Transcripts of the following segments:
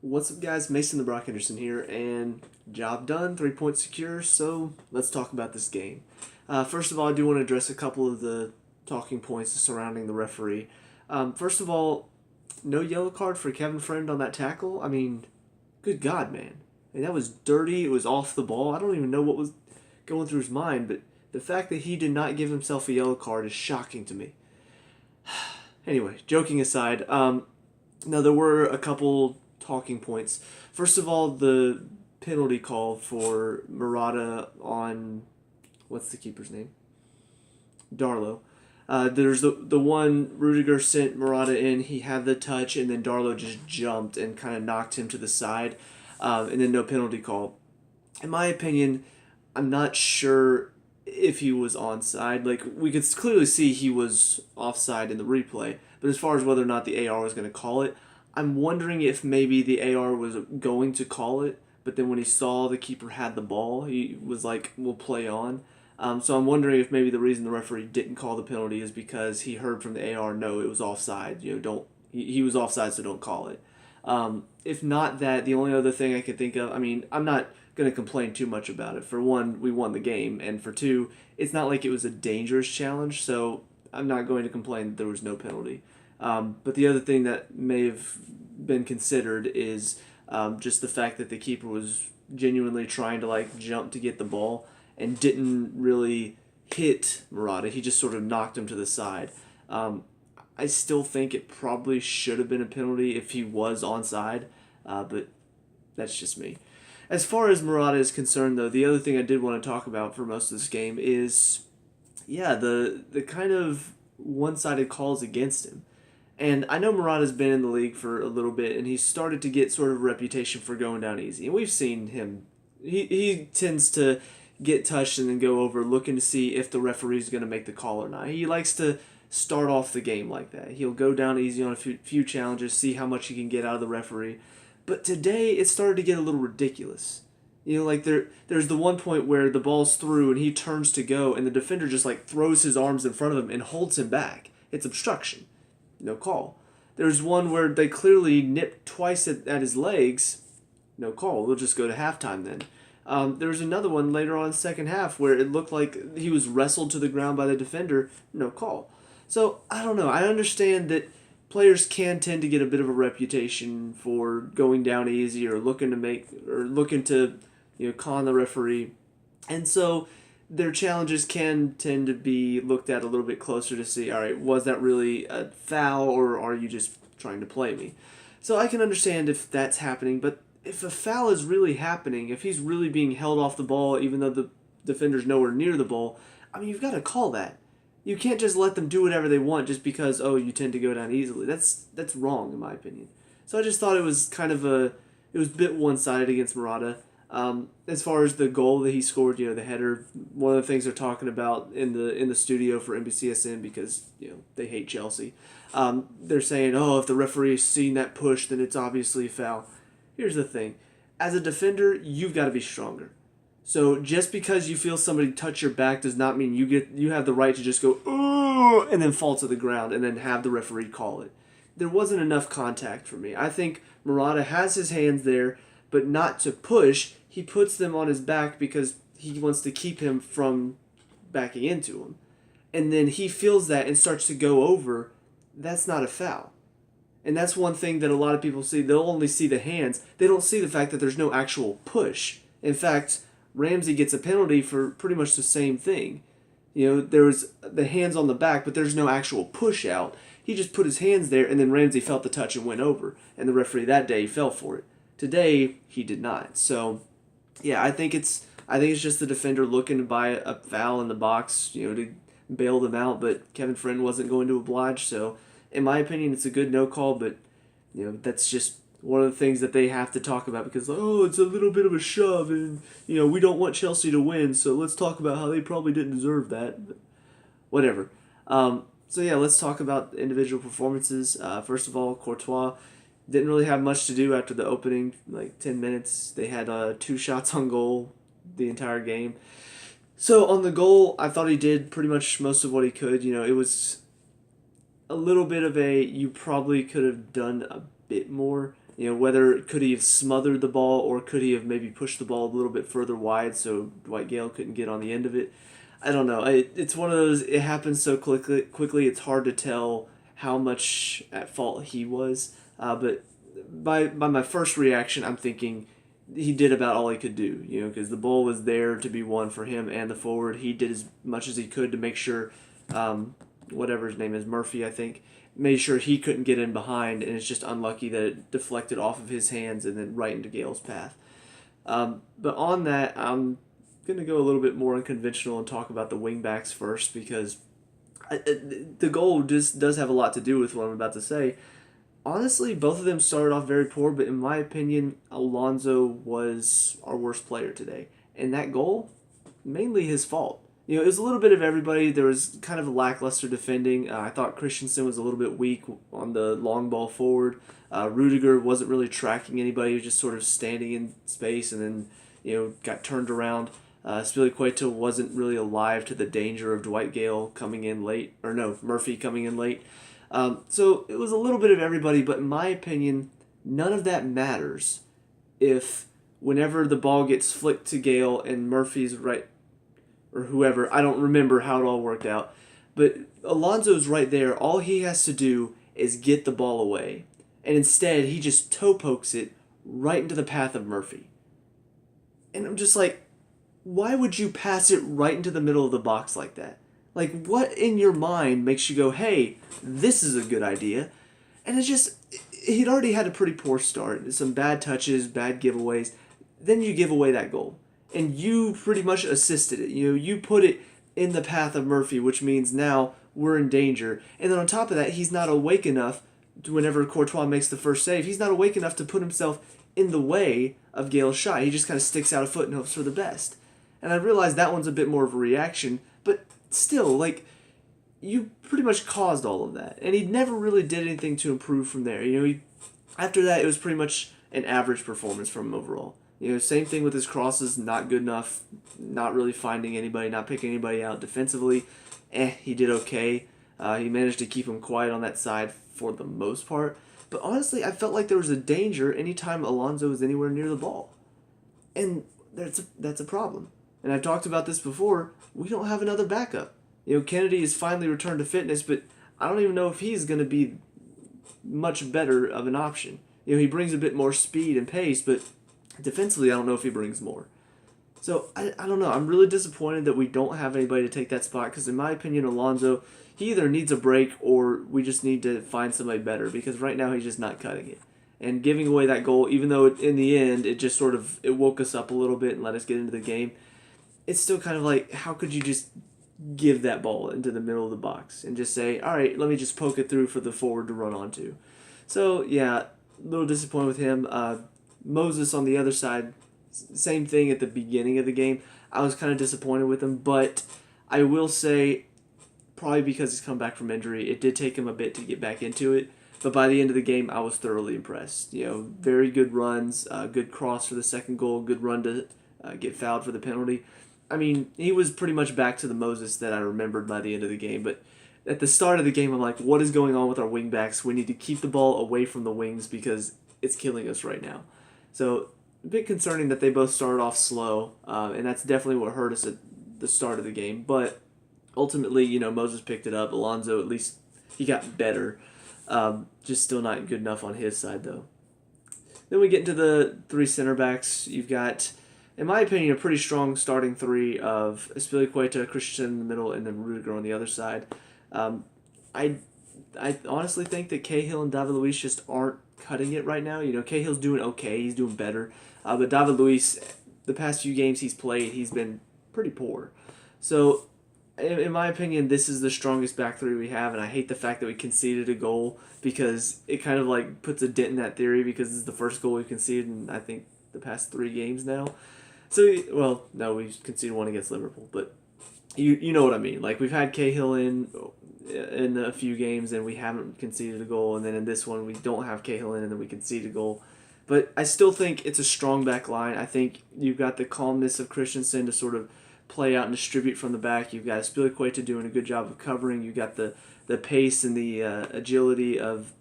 What's up, guys? Mason the Brock Henderson here, and job done, 3 points secure. So let's talk about this game. First of all, I do want to address a couple of the talking points surrounding the referee. First of all, no yellow card for Kevin Friend on that tackle. I mean, good God, man! That was dirty. It was off the ball. I don't even know what was going through his mind, but the fact that he did not give himself a yellow card is shocking to me. Anyway, joking aside, now there were a couple talking points. First of all, the penalty call for Murata on what's the keeper's name? Darlow. There's the one Rudiger sent Murata in. He had the touch, and then Darlow just jumped and kind of knocked him to the side, and then no penalty call. In my opinion, I'm not sure if he was onside. Like, we could clearly see he was offside in the replay, but as far as whether or not the AR was going to call it, I'm wondering if maybe the AR was going to call it, but then when he saw the keeper had the ball, he was like, we'll play on. So I'm wondering if maybe the reason the referee didn't call the penalty is because he heard from the AR, no, it was offside. He was offside, so don't call it. If not that, the only other thing I could think of, I mean, I'm not going to complain too much about it. For one, we won the game, and for two, it's not like it was a dangerous challenge, so I'm not going to complain that there was no penalty. But the other thing that may have been considered is just the fact that the keeper was genuinely trying to like jump to get the ball and didn't really hit Murata. He just sort of knocked him to the side. I still think it probably should have been a penalty if he was onside, but that's just me. As far as Murata is concerned, though, the other thing I did want to talk about for most of this game is, yeah, the kind of one-sided calls against him. And I know Murata's been in the league for a little bit, and he's started to get sort of a reputation for going down easy. And we've seen him. He tends to get touched and then go over looking to see if the referee's going to make the call or not. He likes to start off the game like that. He'll go down easy on a few challenges, see how much he can get out of the referee. But today, it started to get a little ridiculous. Like there's the one point where the ball's through and he turns to go, and the defender just like throws his arms in front of him and holds him back. It's obstruction. No call. There's one where they clearly nipped twice at his legs. No call. We'll just go to halftime then. There's another one later on second half where it looked like he was wrestled to the ground by the defender. No call. So, I don't know. I understand that players can tend to get a bit of a reputation for going down easy or looking to con the referee. And so their challenges can tend to be looked at a little bit closer to see, all right, was that really a foul or are you just trying to play me? So I can understand if that's happening, but if a foul is really happening, if he's really being held off the ball even though the defender's nowhere near the ball, I mean, you've got to call that. You can't just let them do whatever they want just because, oh, you tend to go down easily. That's wrong in my opinion. So I just thought it was a bit one-sided against Murata. As far as the goal that he scored, the header, one of the things they're talking about in the studio for NBCSN because they hate Chelsea. They're saying, oh, if the referee's seen that push, then it's obviously a foul. Here's the thing: as a defender, you've got to be stronger. So just because you feel somebody touch your back does not mean you have the right to just go ooh and then fall to the ground and then have the referee call it. There wasn't enough contact for me. I think Murata has his hands there, but not to push. He puts them on his back because he wants to keep him from backing into him. And then he feels that and starts to go over. That's not a foul. And that's one thing that a lot of people see. They'll only see the hands. They don't see the fact that there's no actual push. In fact, Ramsey gets a penalty for pretty much the same thing. There was the hands on the back, but there's no actual push out. He just put his hands there, and then Ramsey felt the touch and went over. And the referee that day fell for it. Today, he did not. So, yeah, I think it's just the defender looking to buy a foul in the box, to bail them out. But Kevin Friend wasn't going to oblige. So, in my opinion, it's a good no call. But that's just one of the things that they have to talk about because it's a little bit of a shove, and we don't want Chelsea to win. So let's talk about how they probably didn't deserve that. But whatever. So yeah, let's talk about individual performances. First of all, Courtois didn't really have much to do after the opening 10 minutes. They had 2 shots on goal the entire game. So on the goal, I thought he did pretty much most of what he could. It was a little bit of you probably could have done a bit more. Whether could he have smothered the ball or could he have maybe pushed the ball a little bit further wide so Dwight Gale couldn't get on the end of it. I don't know. It's one of those. It happens so quickly. It's hard to tell how much at fault he was. But by my first reaction, I'm thinking he did about all he could do. Because the ball was there to be won for him and the forward. He did as much as he could to make sure, whatever his name is, Murphy, I think, made sure he couldn't get in behind, and it's just unlucky that it deflected off of his hands and then right into Gale's path. But on that, I'm going to go a little bit more unconventional and talk about the wingbacks first because the goal just does have a lot to do with what I'm about to say. Honestly, both of them started off very poor, but in my opinion, Alonso was our worst player today. And that goal, mainly his fault. It was a little bit of everybody. There was kind of lackluster defending. I thought Christensen was a little bit weak on the long ball forward. Rudiger wasn't really tracking anybody. He was just sort of standing in space and then, got turned around. Spilicueta wasn't really alive to the danger of Dwight Gale coming in late. Or no, Murphy coming in late. So it was a little bit of everybody, but in my opinion, none of that matters if whenever the ball gets flicked to Gale and Murphy's right, or whoever, I don't remember how it all worked out, but Alonso's right there. All he has to do is get the ball away, and instead he just toe pokes it right into the path of Murphy. And I'm just like, why would you pass it right into the middle of the box like that? Like, what in your mind makes you go, hey, this is a good idea? And it's just, he'd already had a pretty poor start. Some bad touches, bad giveaways. Then you give away that goal. And you pretty much assisted it. You put it in the path of Murphy, which means now we're in danger. And then on top of that, he's not awake enough to, whenever Courtois makes the first save, he's not awake enough to put himself in the way of Gale's shot. He just kind of sticks out a foot and hopes for the best. And I realize that one's a bit more of a reaction, but still, like, you pretty much caused all of that. And he never really did anything to improve from there. After that, it was pretty much an average performance from him overall. Same thing with his crosses, not good enough, not really finding anybody, not picking anybody out defensively. He did okay. He managed to keep him quiet on that side for the most part. But honestly, I felt like there was a danger anytime Alonso was anywhere near the ball. And that's a problem. And I've talked about this before. We don't have another backup. Kennedy has finally returned to fitness, but I don't even know if he's going to be much better of an option. He brings a bit more speed and pace, but defensively, I don't know if he brings more. So, I don't know. I'm really disappointed that we don't have anybody to take that spot because, in my opinion, Alonso, he either needs a break or we just need to find somebody better because right now he's just not cutting it. And giving away that goal, even though in the end it just sort of it woke us up a little bit and let us get into the game, it's still kind of like, how could you just give that ball into the middle of the box and just say, all right, let me just poke it through for the forward to run onto. So, yeah, a little disappointed with him. Moses on the other side, same thing at the beginning of the game. I was kind of disappointed with him, but I will say, probably because he's come back from injury, it did take him a bit to get back into it. But by the end of the game, I was thoroughly impressed. Very good runs, good cross for the second goal, good run to get fouled for the penalty. I mean, he was pretty much back to the Moses that I remembered by the end of the game. But at the start of the game, I'm like, what is going on with our wingbacks? We need to keep the ball away from the wings because it's killing us right now. So, a bit concerning that they both started off slow, and that's definitely what hurt us at the start of the game. But ultimately, Moses picked it up. Alonso, at least, he got better. Just still not good enough on his side, though. Then we get into the three center backs. You've got, in my opinion, a pretty strong starting three of Spilicueta, Christensen in the middle, and then Rudiger on the other side. I honestly think that Cahill and David Luiz just aren't cutting it right now. Cahill's doing okay. He's doing better. But David Luiz, the past few games he's played, he's been pretty poor. So, in my opinion, this is the strongest back three we have, and I hate the fact that we conceded a goal because it kind of like puts a dent in that theory because this is the first goal we've conceded in, I think, the past 3 games now. So, well, no, we conceded one against Liverpool, but you know what I mean. Like, we've had Cahill in a few games, and we haven't conceded a goal, and then in this one, we don't have Cahill in, and then we concede a goal. But I still think it's a strong back line. I think you've got the calmness of Christensen to sort of play out and distribute from the back. You've got Spilicueta doing a good job of covering. You've got the pace and the agility of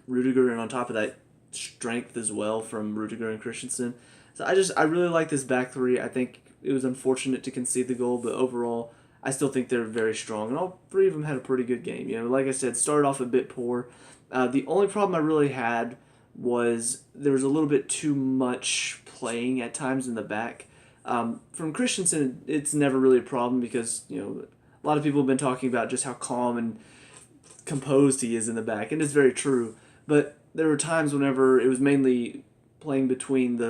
Rudiger, and on top of that, strength as well from Rudiger and Christensen. So I really like this back three. I think it was unfortunate to concede the goal, but overall I still think they're very strong, and all three of them had a pretty good game. Like I said, started off a bit poor. The only problem I really had was there was a little bit too much playing at times in the back. From Christensen, it's never really a problem because a lot of people have been talking about just how calm and composed he is in the back, and it's very true. But there were times whenever it was mainly playing between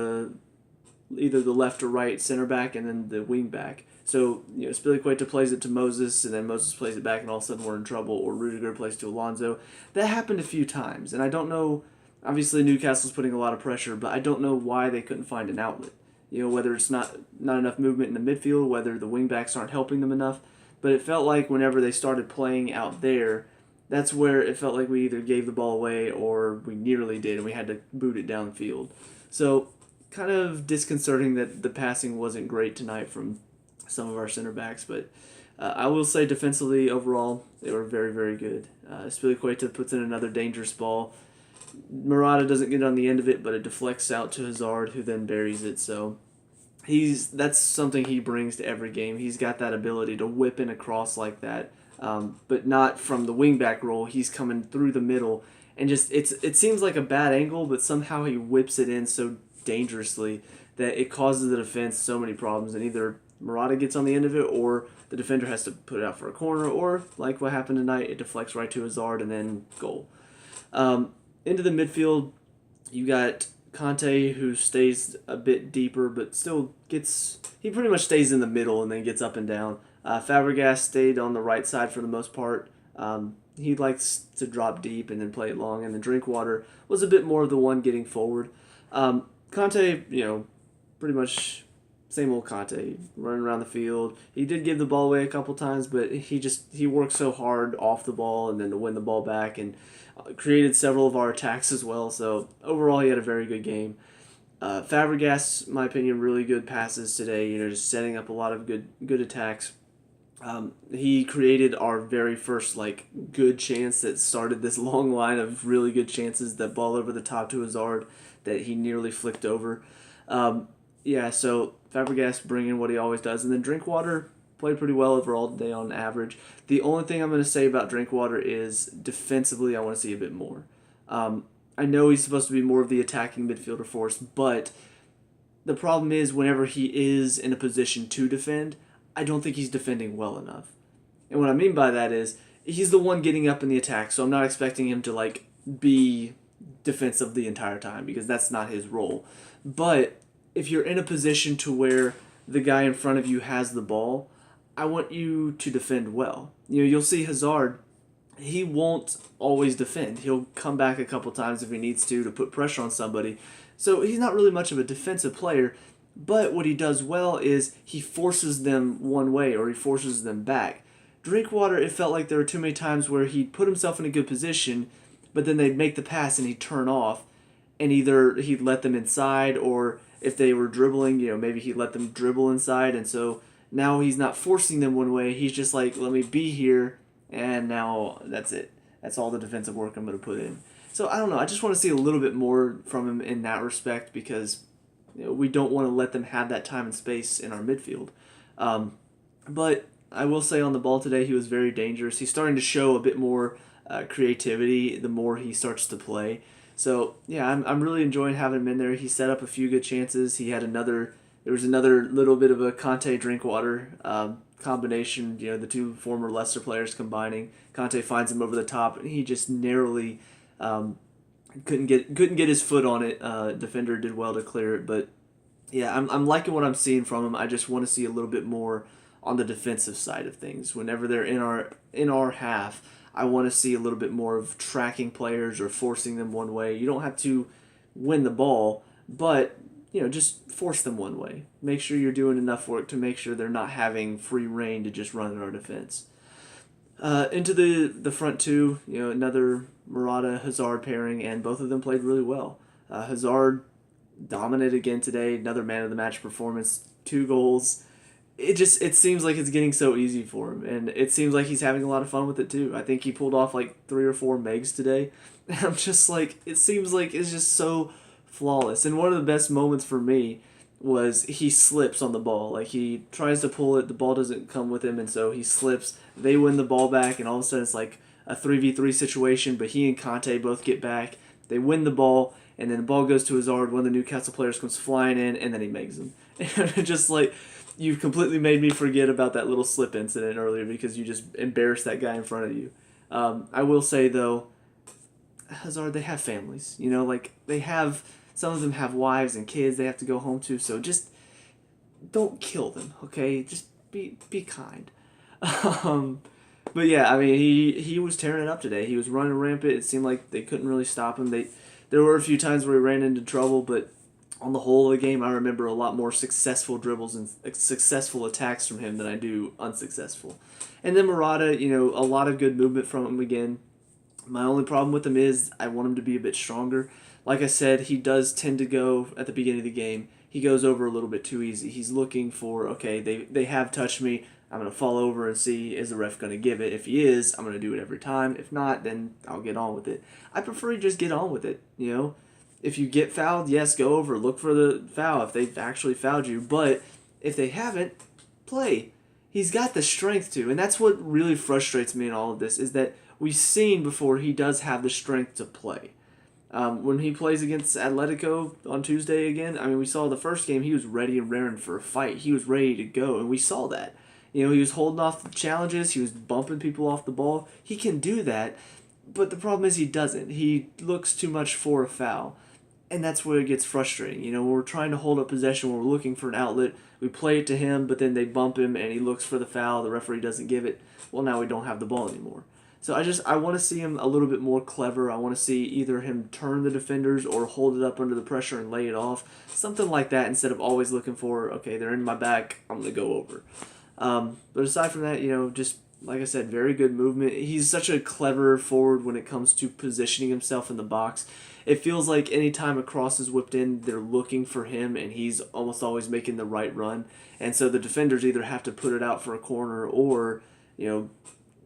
either the left or right center back and then the wing back. So, Spilicueta plays it to Moses, and then Moses plays it back, and all of a sudden we're in trouble, or Rudiger plays to Alonso. That happened a few times, and I don't know, obviously Newcastle's putting a lot of pressure, but I don't know why they couldn't find an outlet. Whether it's not enough movement in the midfield, whether the wing backs aren't helping them enough, but it felt like whenever they started playing out there, that's where it felt like we either gave the ball away or we nearly did, and we had to boot it down the field. So, kind of disconcerting that the passing wasn't great tonight from some of our center backs, but I will say defensively, overall, they were very, very good. Spilicueta puts in another dangerous ball. Morata doesn't get on the end of it, but it deflects out to Hazard, who then buries it. So that's something he brings to every game. He's got that ability to whip in a cross like that, but not from the wingback role. He's coming through the middle, and it seems like a bad angle, but somehow he whips it in so dangerously that it causes the defense so many problems, and either Morata gets on the end of it, or the defender has to put it out for a corner, or, like what happened tonight, it deflects right to Hazard and then goal. Into the midfield, you got Conte, who stays a bit deeper, but still he pretty much stays in the middle and then gets up and down. Fabregas stayed on the right side for the most part. He likes to drop deep and then play it long, and then Drinkwater was a bit more of the one getting forward. Conte, pretty much same old Conte, running around the field. He did give the ball away a couple times, but he worked so hard off the ball and then to win the ball back, and created several of our attacks as well. So overall, he had a very good game. Fabregas, in my opinion, really good passes today. Just setting up a lot of good attacks. He created our very first good chance that started this long line of really good chances. That ball over the top to Hazard that he nearly flicked over. So Fabregas bringing what he always does, and then Drinkwater played pretty well overall today on average. The only thing I'm going to say about Drinkwater is defensively, I want to see a bit more. I know he's supposed to be more of the attacking midfielder force, but the problem is whenever he is in a position to defend, I don't think he's defending well enough. And what I mean by that is he's the one getting up in the attack, so I'm not expecting him to be defensive the entire time because that's not his role. But if you're in a position to where the guy in front of you has the ball, I want you to defend well. You'll see Hazard, he won't always defend. He'll come back a couple times if he needs to put pressure on somebody. So he's not really much of a defensive player, but what he does well is he forces them one way or he forces them back. Drinkwater, it felt like there were too many times where he'd put himself in a good position, but then they'd make the pass and he'd turn off, and either he'd let them inside, or if they were dribbling, maybe he'd let them dribble inside, and so now he's not forcing them one way. He's just let me be here, and now that's it. That's all the defensive work I'm going to put in. So I don't know. I just want to see a little bit more from him in that respect because we don't want to let them have that time and space in our midfield. But I will say on the ball today, he was very dangerous. He's starting to show a bit more creativity the more he starts to play. So yeah, I'm really enjoying having him in there. He set up a few good chances. There was another little bit of a Conte Drinkwater combination. The two former Leicester players combining. Conte finds him over the top, and he just narrowly couldn't get his foot on it. Defender did well to clear it, but yeah, I'm liking what I'm seeing from him. I just want to see a little bit more on the defensive side of things. Whenever they're in our half, I want to see a little bit more of tracking players or forcing them one way. You don't have to win the ball, but just force them one way. Make sure you're doing enough work to make sure they're not having free reign to just run at our defense. Into the front two, another Morata-Hazard pairing, and both of them played really well. Hazard dominated again today, another man of the match performance, 2 goals. it seems like it's getting so easy for him, and it seems like he's having a lot of fun with it too. I think he pulled off like 3 or 4 megs today, and I'm just like, it seems like it's just so flawless. And one of the best moments for me was he slips on the ball. Like he tries to pull it, the ball doesn't come with him, and so he slips. They win the ball back, and all of a sudden it's like a 3v3 situation. But he and Conte both get back. They win the ball, and then the ball goes to Hazard. One of the Newcastle players comes flying in, and then he makes him. And just like, you've completely made me forget about that little slip incident earlier because you just embarrassed that guy in front of you. I will say though, Hazard, they have families. You know, like they have, some of them have wives and kids they have to go home to. So just don't kill them, okay? Just be kind. Um, but yeah, I mean, he was tearing it up today. He was running rampant. It seemed like they couldn't really stop him. There were a few times where he ran into trouble, but on the whole of the game, I remember a lot more successful dribbles and successful attacks from him than I do unsuccessful. And then Murata, you know, a lot of good movement from him again. My only problem with him is I want him to be a bit stronger. Like I said, he does tend to go at the beginning of the game. He goes over a little bit too easy. He's looking for, okay, they have touched me. I'm going to fall over and see, is the ref going to give it? If he is, I'm going to do it every time. If not, then I'll get on with it. I prefer you just get on with it, you know? If you get fouled, yes, go over. Look for the foul if they've actually fouled you. But if they haven't, play. He's got the strength to. And that's what really frustrates me in all of this, is that we've seen before he does have the strength to play. When he plays against Atletico on Tuesday again, I mean, we saw the first game, he was ready and raring for a fight. He was ready to go, and we saw that. You know, he was holding off the challenges. He was bumping people off the ball. He can do that, but the problem is he doesn't. He looks too much for a foul, and that's where it gets frustrating. You know, when we're trying to hold up possession, when we're looking for an outlet, we play it to him, but then they bump him, and he looks for the foul. The referee doesn't give it. Well, now we don't have the ball anymore. So I want to see him a little bit more clever. I want to see either him turn the defenders or hold it up under the pressure and lay it off. Something like that instead of always looking for, okay, they're in my back, I'm going to go over. But aside from that, you know, just like I said, very good movement. He's such a clever forward when it comes to positioning himself in the box. It feels like anytime a cross is whipped in, they're looking for him, and he's almost always making the right run. And so the defenders either have to put it out for a corner or, you know,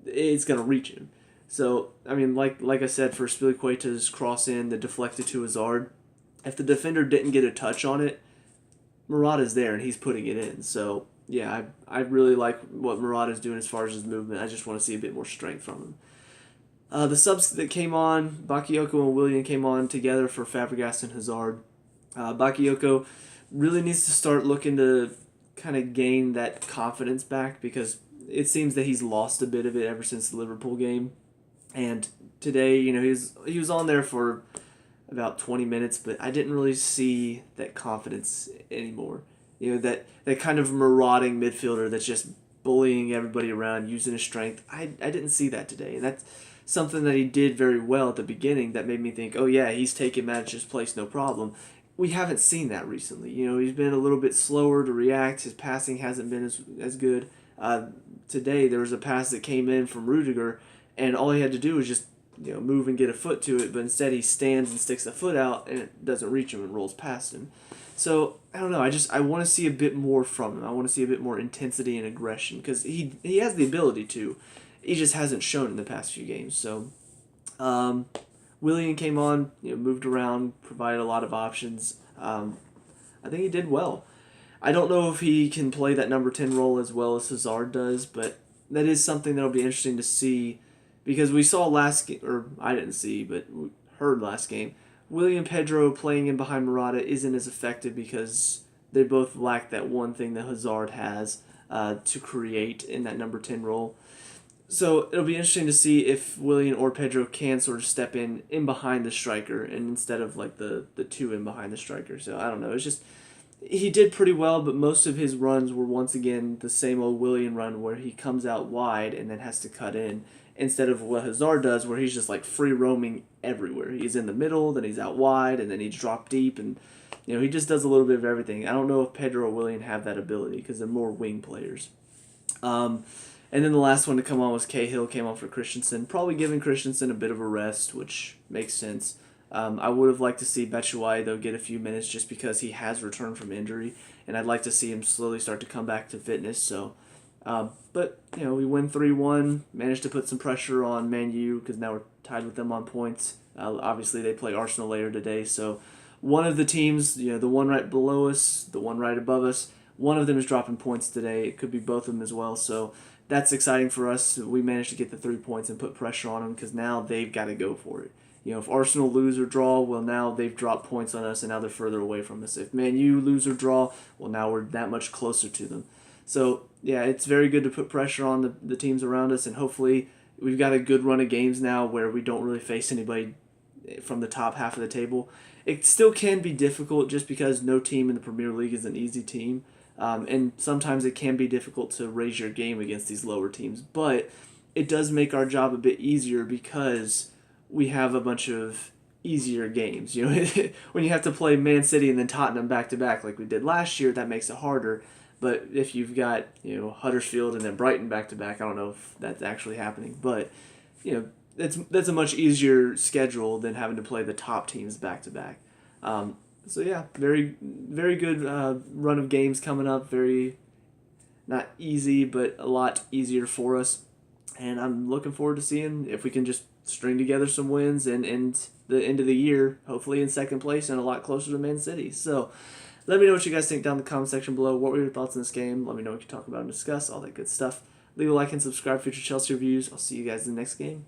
it's going to reach him. So, I mean, like I said, for Spilicueta's cross in that deflected to Hazard, if the defender didn't get a touch on it, Murata's there and he's putting it in. So, yeah, I really like what Murata's doing as far as his movement. I just want to see a bit more strength from him. The subs that came on, Bakayoko and Willian came on together for Fabregas and Hazard. Bakayoko really needs to start looking to kind of gain that confidence back because it seems that he's lost a bit of it ever since the Liverpool game. And today, you know, he was on there for about 20 minutes, but I didn't really see that confidence anymore. You know, that kind of marauding midfielder that's just bullying everybody around, using his strength. I didn't see that today. And that's something that he did very well at the beginning that made me think, oh yeah, he's taking Matic's place, no problem. We haven't seen that recently. You know, he's been a little bit slower to react. His passing hasn't been as good. Today there was a pass that came in from Rudiger, and all he had to do was just, you know, move and get a foot to it, but instead he stands and sticks a foot out, and it doesn't reach him and rolls past him. So, I don't know, I want to see a bit more from him. I want to see a bit more intensity and aggression, because he has the ability to. He just hasn't shown it in the past few games. So, Willian came on, you know, moved around, provided a lot of options. I think he did well. I don't know if he can play that number 10 role as well as Hazard does, but that is something that'll be interesting to see, because we saw last game, or I didn't see, but we heard last game, Willian Pedro playing in behind Murata isn't as effective because they both lack that one thing that Hazard has to create in that number 10 role. So it'll be interesting to see if Willian or Pedro can sort of step in behind the striker and instead of like the two in behind the striker. So I don't know. It's just, he did pretty well, but most of his runs were once again the same old Willian run where he comes out wide and then has to cut in, instead of what Hazard does where he's just like free roaming everywhere. He's in the middle, then he's out wide, and then he's dropped deep, and you know, he just does a little bit of everything. I don't know if Pedro or Willian have that ability because they're more wing players. And then the last one to come on was Cahill, came on for Christensen, probably giving Christensen a bit of a rest, which makes sense. I would have liked to see Batshuayi, though, get a few minutes just because he has returned from injury, and I'd like to see him slowly start to come back to fitness. So, but we win 3-1, managed to put some pressure on Man U because now we're tied with them on points. Obviously, they play Arsenal later today, so one of the teams, the one right below us, the one right above us, one of them is dropping points today. It could be both of them as well. So that's exciting for us. We managed to get the 3 points and put pressure on them because now they've got to go for it. If Arsenal lose or draw, well, now they've dropped points on us and now they're further away from us. If Man U lose or draw, well, now we're that much closer to them. So, yeah, it's very good to put pressure on the teams around us, and hopefully we've got a good run of games now where we don't really face anybody from the top half of the table. It still can be difficult just because no team in the Premier League is an easy team. And sometimes it can be difficult to raise your game against these lower teams. But it does make our job a bit easier because we have a bunch of easier games. When you have to play Man City and then Tottenham back to back like we did last year, that makes it harder. But if you've got Huddersfield and then Brighton back to back, I don't know if that's actually happening, but that's a much easier schedule than having to play the top teams back to back. So yeah, very very good run of games coming up. Very not easy, but a lot easier for us. And I'm looking forward to seeing if we can just string together some wins and end the end of the year, hopefully in second place and a lot closer to Man City. So let me know what you guys think down in the comment section below. What were your thoughts on this game? Let me know what you talk about and discuss, all that good stuff. Leave a like and subscribe for future Chelsea reviews. I'll see you guys in the next game.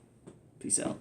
Peace out.